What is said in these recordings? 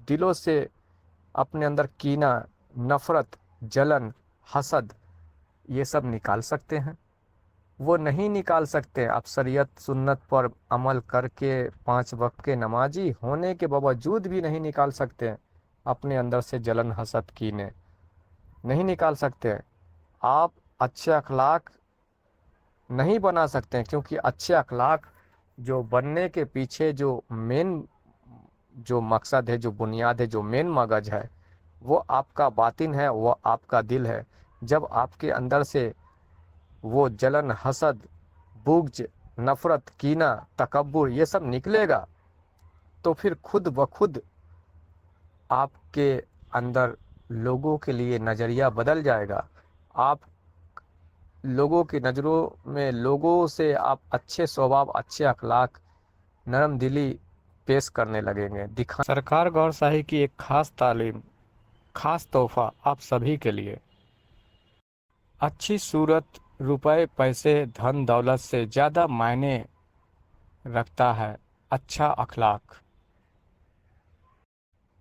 دلوں سے اپنے اندر کینہ، نفرت، جلن، حسد یہ سب نکال سکتے ہیں؟ وہ نہیں نکال سکتے۔ اکثریت سنت پر عمل کر کے 5 وقت کے نمازی ہونے کے باوجود بھی نہیں نکال سکتے اپنے اندر سے جلن، حسد، کینے نہیں نکال سکتے۔ آپ اچھے اخلاق نہیں بنا سکتے ہیں، کیونکہ اچھے اخلاق جو بننے کے پیچھے جو مقصد ہے، جو بنیاد ہے، جو مین مغز ہے، وہ آپ کا باطن ہے، وہ آپ کا دل ہے۔ جب آپ کے اندر سے وہ جلن، حسد، بغض، نفرت، کینہ، تکبر یہ سب نکلے گا تو پھر خود بخود آپ کے اندر لوگوں کے لیے نظریہ بدل جائے گا۔ آپ لوگوں کی نظروں میں لوگوں سے آپ اچھے سوبھاؤ، اچھے اخلاق، نرم دلی پیش کرنے لگیں گے۔ سرکار گور شاہی کی ایک خاص تعلیم، خاص تحفہ آپ سبھی کے لیے۔ اچھی صورت روپے، پیسے، دھن دولت سے زیادہ معنی رکھتا ہے اچھا اخلاق۔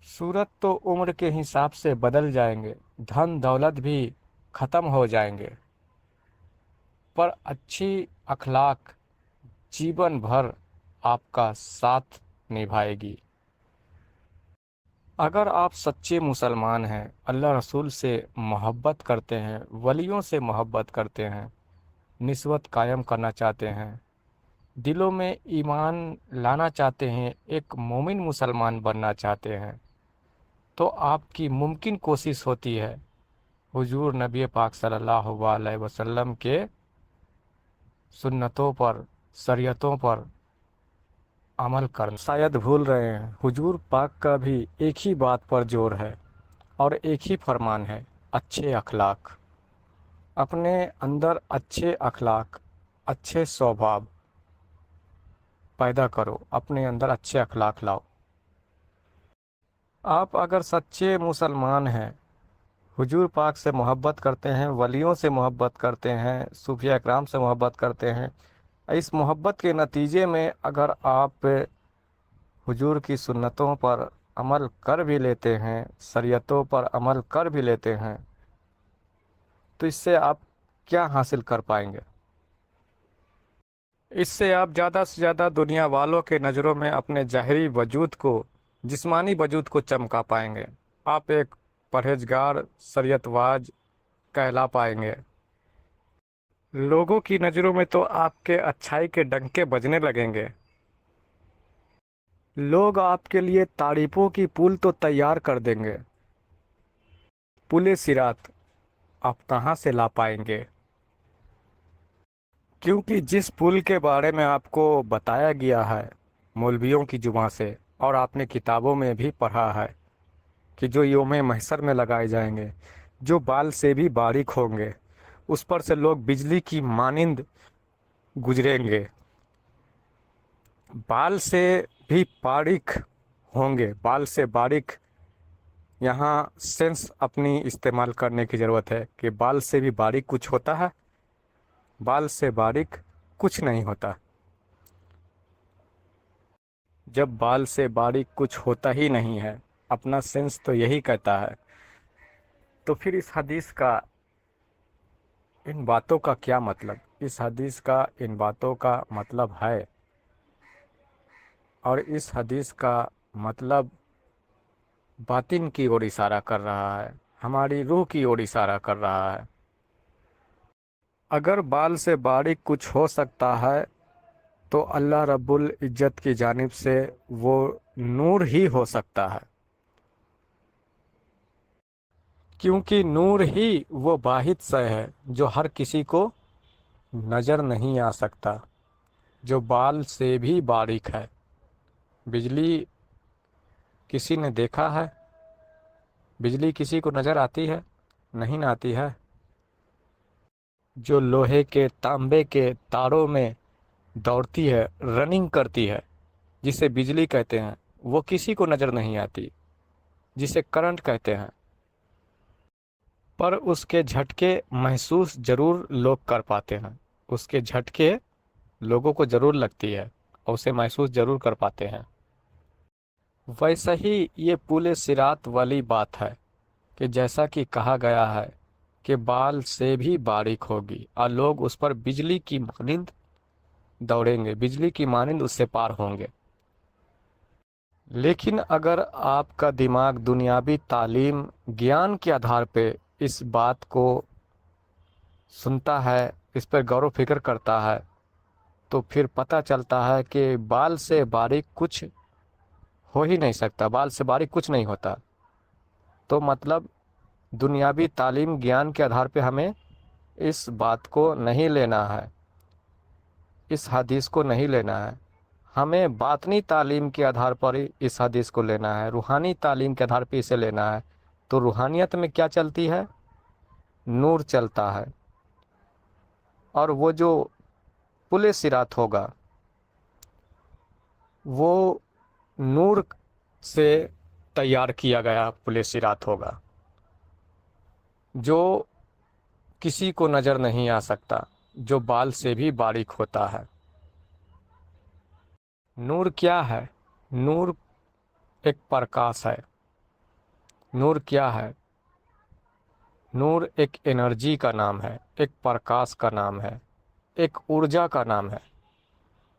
صورت تو عمر کے حساب سے بدل جائیں گے، دھن دولت بھی ختم ہو جائیں گے، پر اچھی اخلاق جیون بھر آپ کا ساتھ نبھائے گی۔ اگر آپ سچے مسلمان ہیں، اللہ رسول سے محبت کرتے ہیں، ولیوں سے محبت کرتے ہیں، نسبت قائم کرنا چاہتے ہیں، دلوں میں ایمان لانا چاہتے ہیں، ایک مومن مسلمان بننا چاہتے ہیں، تو آپ کی ممکن کوشش ہوتی ہے حضور نبی پاک صلی اللہ علیہ وسلم کے سنتوں پر، شریعتوں پر عمل کرنا۔ شاید بھول رہے ہیں، حضور پاک کا بھی ایک ہی بات پر زور ہے اور ایک ہی فرمان ہے، اچھے اخلاق۔ اپنے اندر اچھے اخلاق، اچھے سوبھاؤ پیدا کرو، اپنے اندر اچھے اخلاق لاؤ۔ آپ اگر سچے مسلمان ہیں، حضور پاک سے محبت کرتے ہیں، ولیوں سے محبت کرتے ہیں، صوفیاء اکرام سے محبت کرتے ہیں، اس محبت کے نتیجے میں اگر آپ حضور کی سنتوں پر عمل کر بھی لیتے ہیں، شریعتوں پر عمل کر بھی لیتے ہیں، تو اس سے آپ کیا حاصل کر پائیں گے؟ اس سے آپ زیادہ سے زیادہ دنیا والوں کے نظروں میں اپنے ظاہری وجود کو، جسمانی وجود کو چمکا پائیں گے۔ آپ ایک پرہیزگار، شریعت واج کہلا پائیں گے۔ لوگوں کی نظروں میں تو آپ کے اچھائی کے ڈنکے بجنے لگیں گے۔ لوگ آپ کے لیے تعریفوں کی پل تو تیار کر دیں گے، پل صراط آپ کہاں سے لا پائیں گے؟ کیونکہ جس پل کے بارے میں آپ کو بتایا گیا ہے مولویوں کی زبان سے، اور آپ نے کتابوں میں بھی پڑھا ہے کہ جو یوم محشر میں لگائے جائیں گے، جو بال سے بھی باریک ہوں گے، اس پر سے لوگ بجلی کی مانند گزریں گے۔ بال سے بھی باریک ہوں گے، بال سے باریک، یہاں سینس اپنی استعمال کرنے کی ضرورت ہے کہ بال سے بھی باریک کچھ ہوتا ہے؟ بال سے باریک کچھ نہیں ہوتا۔ جب بال سے باریک کچھ ہوتا ہی نہیں ہے، اپنا سینس تو یہی کہتا ہے، تو پھر اس حدیث کا، ان باتوں کا کیا مطلب؟ اس حدیث کا، ان باتوں کا مطلب ہے، اور اس حدیث کا مطلب باطن کی اور اشارہ کر رہا ہے، ہماری روح کی اور اشارہ کر رہا ہے۔ اگر بال سے باریک کچھ ہو سکتا ہے تو اللہ رب العزت کی جانب سے وہ نور ہی ہو سکتا ہے، کیونکہ نور ہی وہ واحد شے ہے جو ہر کسی کو نظر نہیں آ سکتا، جو بال سے بھی باریک ہے۔ بجلی کسی نے دیکھا ہے؟ بجلی کسی کو نظر آتی ہے؟ نہیں نہ آتی ہے۔ جو لوہے کے، تانبے کے تاروں میں دوڑتی ہے، رننگ کرتی ہے، جسے بجلی کہتے ہیں، وہ کسی کو نظر نہیں آتی، جسے کرنٹ کہتے ہیں، پر اس کے جھٹکے محسوس ضرور لوگ کر پاتے ہیں، اس کے جھٹکے لوگوں کو ضرور لگتی ہے اور اسے محسوس ضرور کر پاتے ہیں۔ वैसा ही ये पुल सिरात वाली बात है कि जैसा कि कहा गया है कि बाल से भी बारीक होगी और लोग उस पर बिजली की मानिंद दौड़ेंगे, बिजली की मानिंद उससे पार होंगे। लेकिन अगर आपका दिमाग दुनियावी तालीम ज्ञान के आधार पे इस बात को सुनता है, इस पर गौर व फिक्र करता है, तो फिर पता चलता है कि बाल से बारीक कुछ हो ही नहीं सकता, बाल से बारीक कुछ नहीं होता। तो मतलब दुनियावी तालीम ज्ञान के आधार पे हमें इस बात को नहीं लेना है, इस हदीस को नहीं लेना है। हमें बातनी तालीम के आधार पर ही इस हदीस को लेना है, रूहानी तालीम के आधार पर इसे लेना है। तो रूहानियत में क्या चलती है? नूर चलता है। और वो जो पुल सिरात होगा वो नूर से तैयार किया गया पुल सिरात होगा, जो किसी को नज़र नहीं आ सकता, जो बाल से भी बारीक होता है। नूर क्या है? नूर एक प्रकाश है। नूर क्या है? नूर एक एनर्जी का नाम है, एक प्रकाश का नाम है, एक ऊर्जा का नाम है।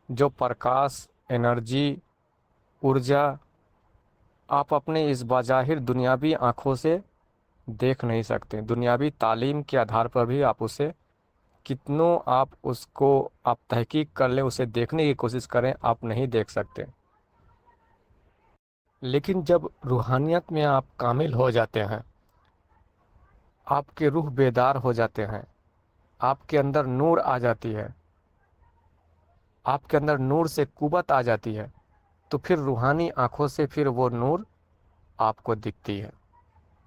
जो प्रकाश, एनर्जी, ऊर्जा आप अपने इस बाज़ाहिर दुनियावी आँखों से देख नहीं सकते। दुनियावी तालीम के आधार पर भी आप उसे कितनों आप उसको आप तहकीक कर लें, उसे देखने की कोशिश करें, आप नहीं देख सकते। लेकिन जब रूहानियत में आप कामिल हो जाते हैं, आपके रूह बेदार हो जाते हैं, आपके अंदर नूर आ जाती है, आपके अंदर नूर से कुव्वत आ जाती है, तो फिर रूहानी आँखों से फिर वो नूर आपको दिखती है।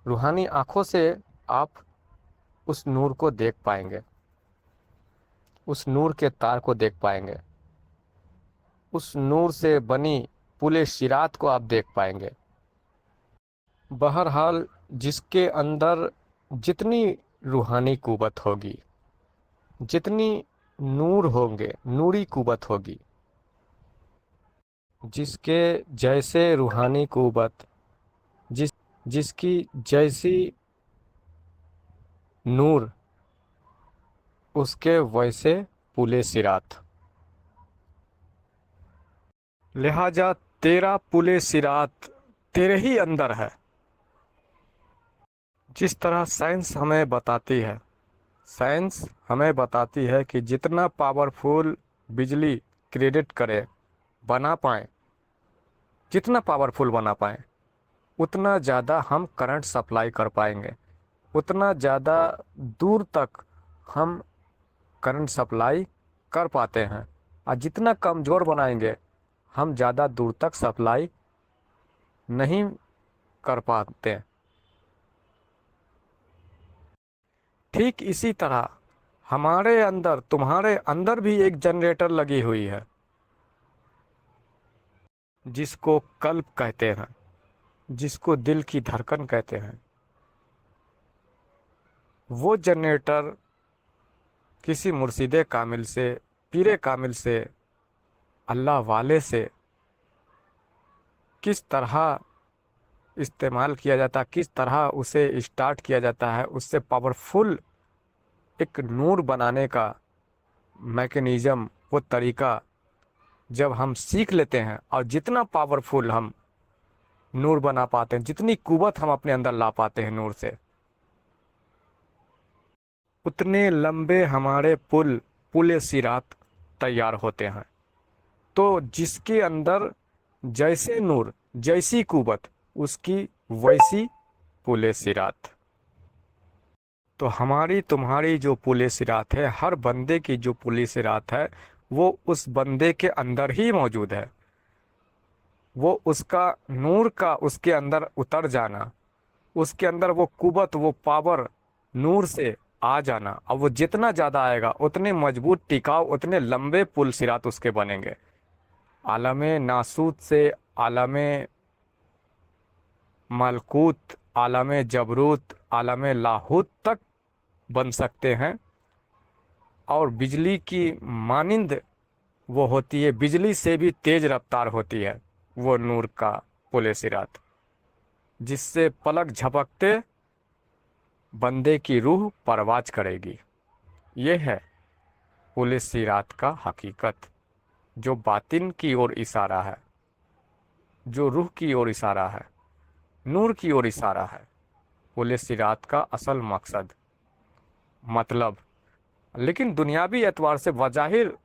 रूहानी आँखों से आप उस नूर को देख पाएंगे, उस नूर के तार को देख पाएंगे, उस नूर से बनी पुल सिरात को आप देख पाएंगे। बहरहाल जिसके अंदर जितनी रूहानी कुव्वत होगी, जितनी नूर होंगे, नूरी कुव्वत होगी, जिसके जैसे रूहानी कुव्वत, जिसकी जैसी नूर, उसके वैसे पुल सिरात। लिहाजा तेरा पुल सिरात तेरे ही अंदर है। जिस तरह साइंस हमें बताती है, साइंस हमें बताती है कि जितना पावरफुल बिजली क्रिएट करे, बना पाएँ, जितना पावरफुल बना पाएँ, उतना ज़्यादा हम करंट सप्लाई कर पाएंगे, उतना ज़्यादा दूर तक हम करंट सप्लाई कर पाते हैं। और जितना कमज़ोर बनाएंगे, हम ज़्यादा दूर तक सप्लाई नहीं कर पाते। ठीक इसी तरह हमारे अंदर, तुम्हारे अंदर भी एक जनरेटर लगी हुई है, जिसको कल्ब कहते हैं, जिसको दिल की धड़कन कहते हैं। वो जनरेटर किसी मुर्शिदे कामिल से, पीरे कामिल से, अल्लाह वाले से किस तरह इस्तेमाल किया जाता है, किस तरह उसे स्टार्ट किया जाता है, उससे पावरफुल एक नूर बनाने का मैकेनिज़्म, वो तरीका जब हम सीख लेते हैं और जितना पावरफुल हम नूर बना पाते हैं, जितनी कुव्वत हम अपने अंदर ला पाते हैं नूर से, उतने लंबे हमारे पुल सिरात तैयार होते हैं। तो जिसके अंदर जैसे नूर, जैसी कुव्वत, उसकी वैसी पुल सिरात। तो हमारी तुम्हारी जो पुल सिरात है, हर बंदे की जो पुल सिरात है, वो उस बंदे के अंदर ही मौजूद है। वो उसका नूर का उसके अंदर उतर जाना, उसके अंदर वो कुव्वत, वो पावर नूर से आ जाना, और वो जितना ज़्यादा आएगा उतने मजबूत, टिकाऊ, उतने लंबे पुल सिरात उसके बनेंगे। आलमे नासूत से आलमे मलकूत, आलमे जबरूत, आलमे लाहूत तक बन सकते हैं। और बिजली की मानिंद वो होती है, बिजली से भी तेज रफ्तार होती है वो नूर का पुल सिरात, जिससे पलक झपकते बंदे की रूह परवाज करेगी। ये है पुल सिरात का हकीकत, जो बातिन की ओर इशारा है, जो रूह की ओर इशारा है, नूर की ओर इशारा है। पुल सिरात का असल मकसद, मतलब, लेकिन दुनियावी एतबार से बज़ाहिर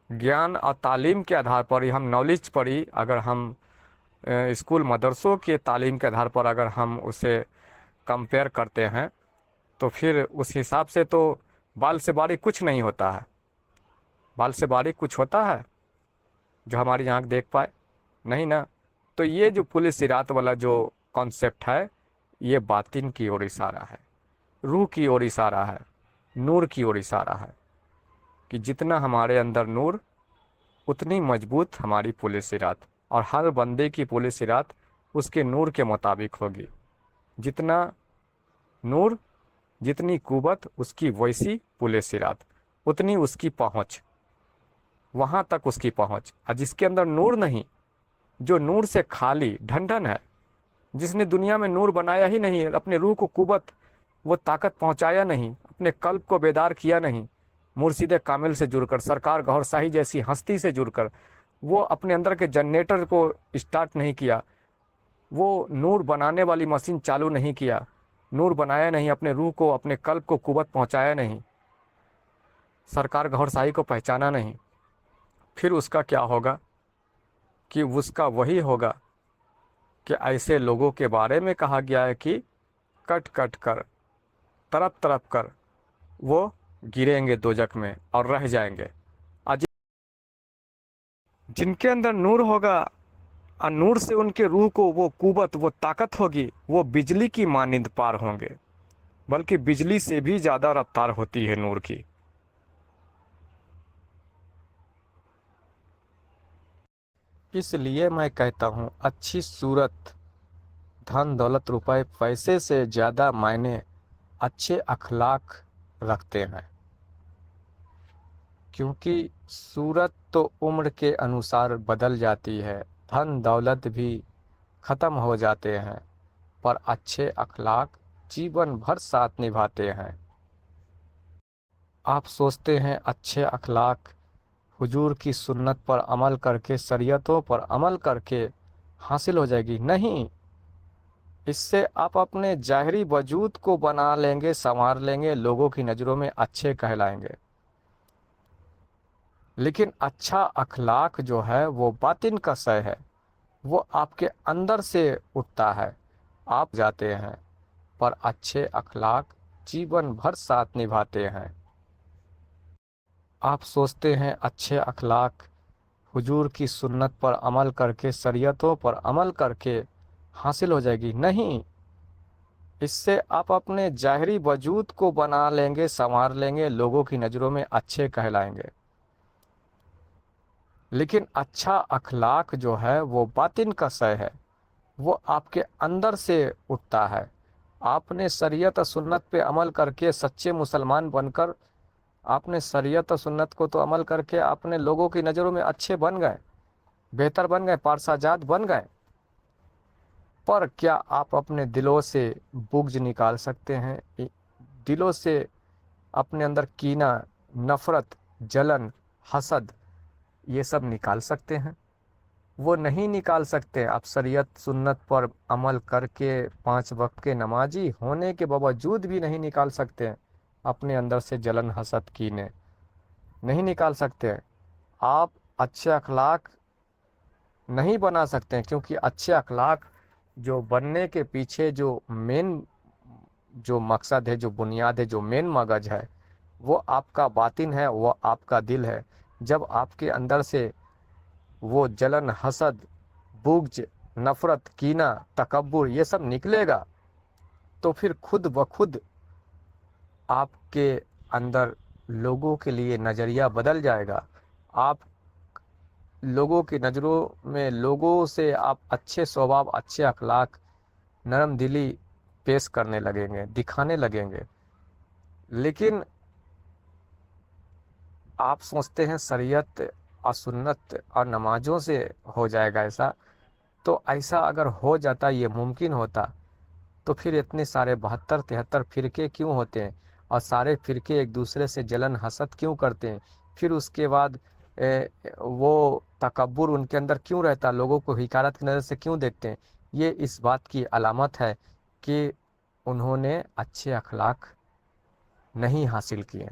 ज्ञान और तालीम के आधार पर ही, हम नॉलेज पर ही, अगर हम स्कूल मदरसों के तालीम के आधार पर अगर हम उसे कंपेयर करते हैं, तो फिर उस हिसाब से तो बाल से बारीक कुछ नहीं होता है। बाल से बारीक कुछ होता है जो हमारी आँख देख पाए? नहीं ना। तो ये जो पुल सिरात वाला जो कॉन्सेप्ट है, ये बातिन की ओर इशारा है, रूह की ओर इशारा है, नूर की ओर इशारा है, कि जितना हमारे अंदर नूर, उतनी मजबूत हमारी पुल सिरात, और हर बंदे की पुल सिरात उसके नूर के मुताबिक होगी। जितना नूर, जितनी कुव्वत उसकी, वैसी पुल सिरात, उतनी उसकी पहुँच, वहाँ तक उसकी पहुँच। और जिसके अंदर नूर नहीं, जो नूर से खाली ढंढन है, जिसने दुनिया में नूर बनाया ही नहीं, अपने रूह को कुव्वत, वो ताकत पहुँचाया नहीं, अपने कल्ब को बेदार किया नहीं, मुर्शिद कामिल से जुड़कर, सरकार गौहर शाही जैसी हस्ती से जुड़कर, वो अपने अंदर के जनरेटर को स्टार्ट नहीं किया, वो नूर बनाने वाली मशीन चालू नहीं किया, नूर बनाया नहीं, अपने रूह को, अपने कल्ब को कुव्वत पहुँचाया नहीं, सरकार गौहर शाही को पहचाना नहीं, फिर उसका क्या होगा? कि उसका वही होगा कि ऐसे लोगों के बारे में कहा गया है कि कट कट कर, तड़प तड़प कर वो गिरेंगे दोजख में और रह जाएंगे। और जिनके अंदर नूर होगा, और नूर से उनके रूह को वो कुव्वत, वो ताकत होगी, वो बिजली की मानिंद पार होंगे, बल्कि बिजली से भी ज़्यादा रफ्तार होती है नूर की। इसलिए मैं कहता हूँ, अच्छी सूरत, धन दौलत रुपए पैसे से ज़्यादा मायने अच्छे अखलाक रखते हैं। क्योंकि सूरत तो उम्र के अनुसार बदल जाती है, धन दौलत भी ख़त्म हो जाते हैं, पर अच्छे अखलाक जीवन भर साथ निभाते हैं। आप सोचते हैं अच्छे अखलाक हुजूर की सुन्नत पर अमल करके, शरीयतों पर अमल करके हासिल हो जाएगी? नहीं। इससे आप अपने ज़ाहिरी वजूद को बना लेंगे, संवार लेंगे, लोगों की नज़रों में अच्छे कहलाएंगे। लेकिन अच्छा अखलाक जो है वो बातिन का शय है, वो आपके अंदर से उठता है, आप जाते हैं, पर अच्छे अखलाक जीवन भर साथ निभाते हैं। आप सोचते हैं अच्छे अखलाक हुजूर की सुन्नत पर अमल करके, शरीयतों पर अमल करके हासिल हो जाएगी? नहीं। इससे आप अपने ज़ाहिरी वजूद को बना लेंगे, संवार लेंगे, लोगों की नज़रों में अच्छे कहलाएंगे। लेकिन अच्छा अखलाक जो है वो बातिन का शय है, वो आपके अंदर से उठता है। आपने शरीयत और सुन्नत पे अमल करके सच्चे मुसलमान बनकर, आपने शरीयत और सुन्नत को तो अमल करके आपने लोगों की नज़रों में अच्छे बन गए, बेहतर बन गए, पारसाजात बन गए। पर क्या आप अपने दिलों से बुग़्ज़ निकाल सकते हैं? दिलों से अपने अंदर कीना, नफ़रत, जलन, हसद, ये सब निकाल सकते हैं? वो नहीं निकाल सकते। आप शरीयत सुन्नत पर अमल करके 5 वक्त के नमाजी होने के बावजूद भी नहीं निकाल सकते अपने अंदर से जलन, हसद, कीने, नहीं निकाल सकते। आप अच्छे अखलाक नहीं बना सकते हैं, क्योंकि अच्छे अखलाक जो बनने के पीछे जो मेन जो मकसद है, जो बुनियाद है, जो मेन मगज है, वो आपका बातिन है, वो आपका दिल है। जब आपके अंदर से वो जलन, हसद, बुग़्ज़, नफ़रत, कीना, तकब्बुर, ये सब निकलेगा, तो फिर खुद ब खुद आपके अंदर लोगों के लिए नज़रिया बदल जाएगा। आप लोगों की नज़रों में, लोगों से आप अच्छे स्वभाव, अच्छे अखलाक, नरम दिली पेश करने लगेंगे, दिखाने लगेंगे। लेकिन आप सोचते हैं शरीयत और सुन्नत और नमाज़ों से हो जाएगा ऐसा। تو ایسا اگر ہو جاتا، یہ ممکن ہوتا، تو پھر اتنے سارے 72 73 فرقے کیوں ہوتے ہیں، اور سارے فرقے ایک دوسرے سے جلن حسد کیوں کرتے ہیں؟ پھر اس کے بعد وہ تکبر ان کے اندر کیوں رہتا، لوگوں کو حقارت کی نظر سے کیوں دیکھتے ہیں؟ یہ اس بات کی علامت ہے کہ انہوں نے اچھے اخلاق نہیں حاصل کیے،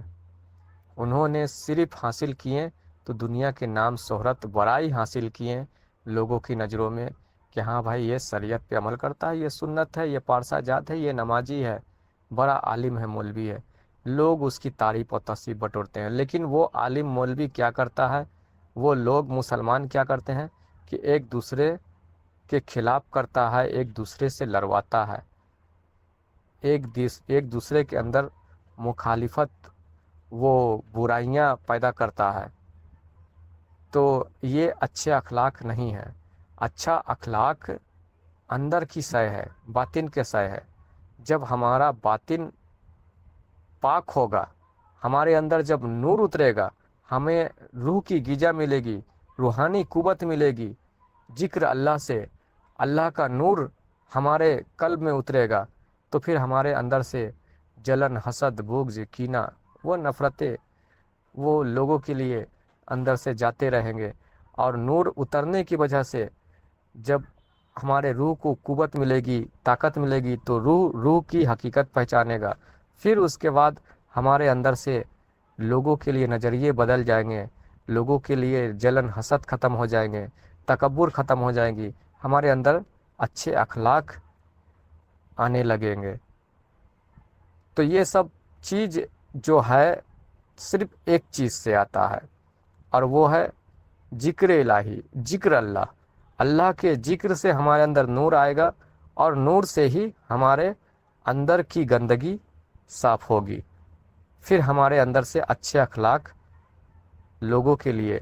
انہوں نے صرف حاصل کیے تو دنیا کے نام شہرت بڑائی حاصل کیے لوگوں کی نظروں میں، کہ ہاں بھائی یہ شریعت پہ عمل کرتا ہے، یہ سنت ہے، یہ پارسا جات ہے، یہ نمازی ہے، بڑا عالم ہے، مولوی ہے، لوگ اس کی تعریف و تصریف بٹورتے ہیں۔ لیکن وہ عالم مولوی کیا کرتا ہے، وہ لوگ مسلمان کیا کرتے ہیں کہ ایک دوسرے کے خلاف کرتا ہے، ایک دوسرے سے لڑواتا ہے، ایک دوسرے کے اندر مخالفت، وہ برائیاں پیدا کرتا ہے۔ تو یہ اچھے اخلاق نہیں ہے۔ اچھا اخلاق اندر کی شے ہے، باطن کے شے ہے۔ جب ہمارا باطن پاک ہوگا، ہمارے اندر جب نور اترے گا، ہمیں روح کی غذا ملے گی، روحانی قوت ملے گی، ذکر اللہ سے اللہ کا نور ہمارے قلب میں اترے گا، تو پھر ہمارے اندر سے جلن، حسد، بغض، کینہ، وہ نفرتیں، وہ لوگوں کے لیے اندر سے جاتے رہیں گے۔ اور نور اترنے کی وجہ سے جب ہمارے روح کو قوت ملے گی، طاقت ملے گی، تو روح کی حقیقت پہچانے گا۔ پھر اس کے بعد ہمارے اندر سے لوگوں کے لیے نظریے بدل جائیں گے، لوگوں کے لیے جلن حسد ختم ہو جائیں گے، تکبر ختم ہو جائیں گی، ہمارے اندر اچھے اخلاق آنے لگیں گے۔ تو یہ سب چیز جو ہے صرف ایک چیز سے آتا ہے، اور وہ ہے ذکر الہی، ذکر اللہ۔ اللہ کے ذکر سے ہمارے اندر نور آئے گا، اور نور سے ہی ہمارے اندر کی گندگی صاف ہوگی۔ پھر ہمارے اندر سے اچھے اخلاق لوگوں کے لیے،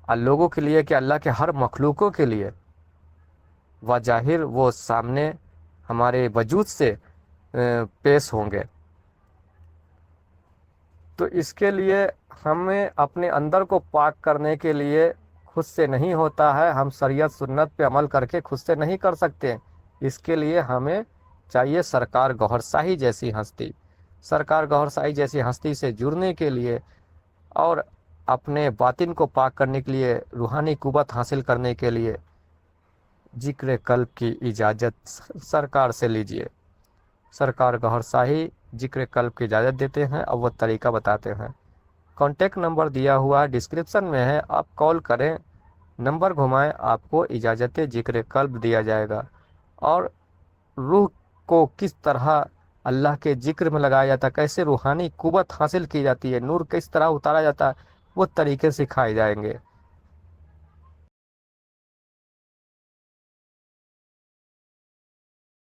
اور لوگوں کے لیے کہ اللہ کے ہر مخلوقوں کے لیے وظاہر وہ سامنے ہمارے وجود سے پیش ہوں گے۔ تو اس کے لیے ہمیں اپنے اندر کو پاک کرنے کے لیے خود سے نہیں ہوتا ہے، ہم شریعت سنت پہ عمل کر کے خود سے نہیں کر سکتے۔ اس کے لیے ہمیں چاہیے سرکار گوھر شاہی جیسی ہستی، سرکار گوھر شاہی جیسی ہستی سے جڑنے کے لیے، اور اپنے باطن کو پاک کرنے کے لیے، روحانی قوت حاصل کرنے کے لیے ذکر قلب کی اجازت سرکار سے لیجئے۔ سرکار گوھر شاہی ذکر قلب کی اجازت دیتے ہیں، اور وہ طریقہ بتاتے ہیں۔ کانٹیکٹ نمبر دیا ہوا ہے، ڈسکرپشن میں ہے، آپ کال کریں، نمبر گھمائیں، آپ کو اجازت ذکر قلب دیا جائے گا۔ اور روح کو کس طرح اللہ کے ذکر میں لگایا جاتا ہے، کیسے روحانی قوت حاصل کی جاتی ہے، نور کس طرح اتارا جاتا ہے، وہ طریقے سکھائے جائیں گے۔